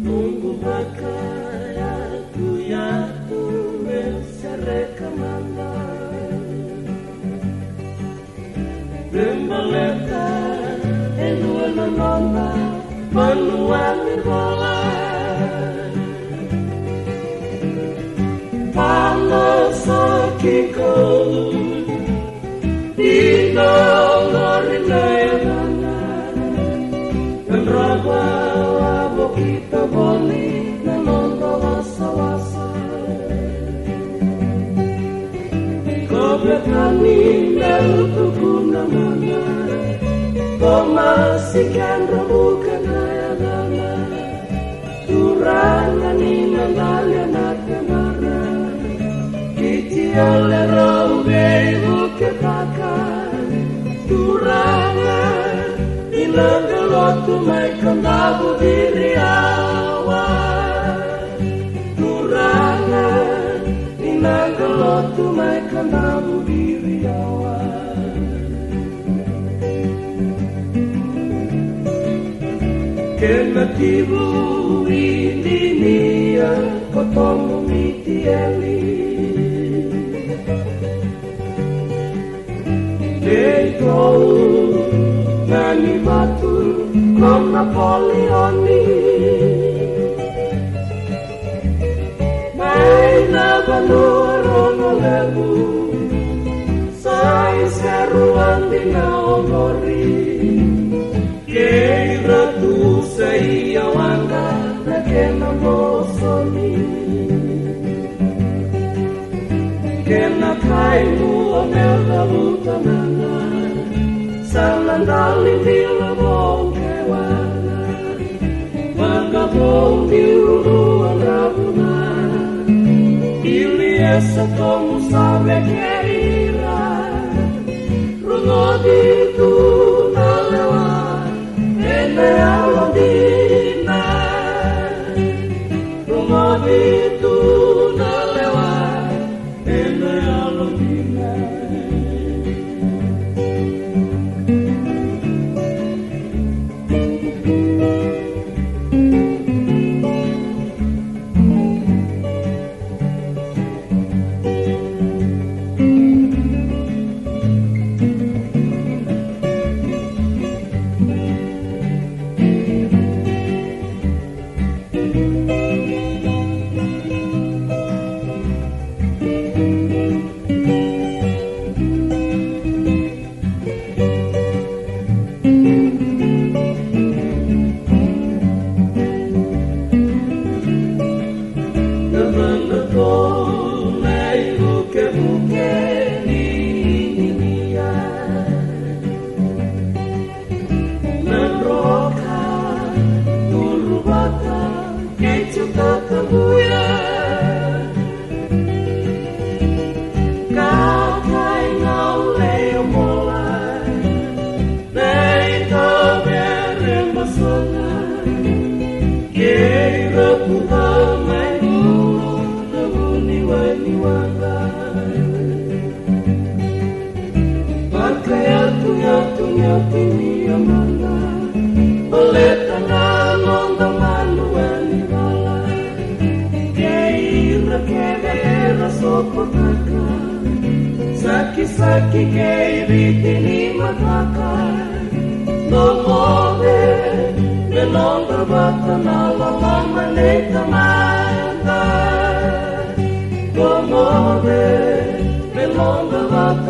Nunggu aku ya tuwe sereka mana Bembaleta enua nonona manuani bola Panas akiko Dinongori nayana Menrawa kita boli nanondo wasa-wasa Kobekani melukuna mana Komasikan rebukan ayagana Turangani mandalianat kamara Kiti ole rauge buke pakai Turangan Inangalotu may kandabu diri awan Turangan Inangalotu may kandabu diri awan Kenatibu indinia kotomu mitieli Deitou Nani batu kom Napoleoni Mai na banuro lebu Sai seruan di naogori Kei ratu sei awanga na kena bosoni Kena kaimu amel na butanana Salandali bila bongkewana Magabong diruruan rabuna Iliesa como sabe queira Rungo ditu nalewa Ene alodina Rungo ditu nalewa Ene alodina Saki kei ritini mataka No move Melonga bata nalala maneta manda No move Melonga bata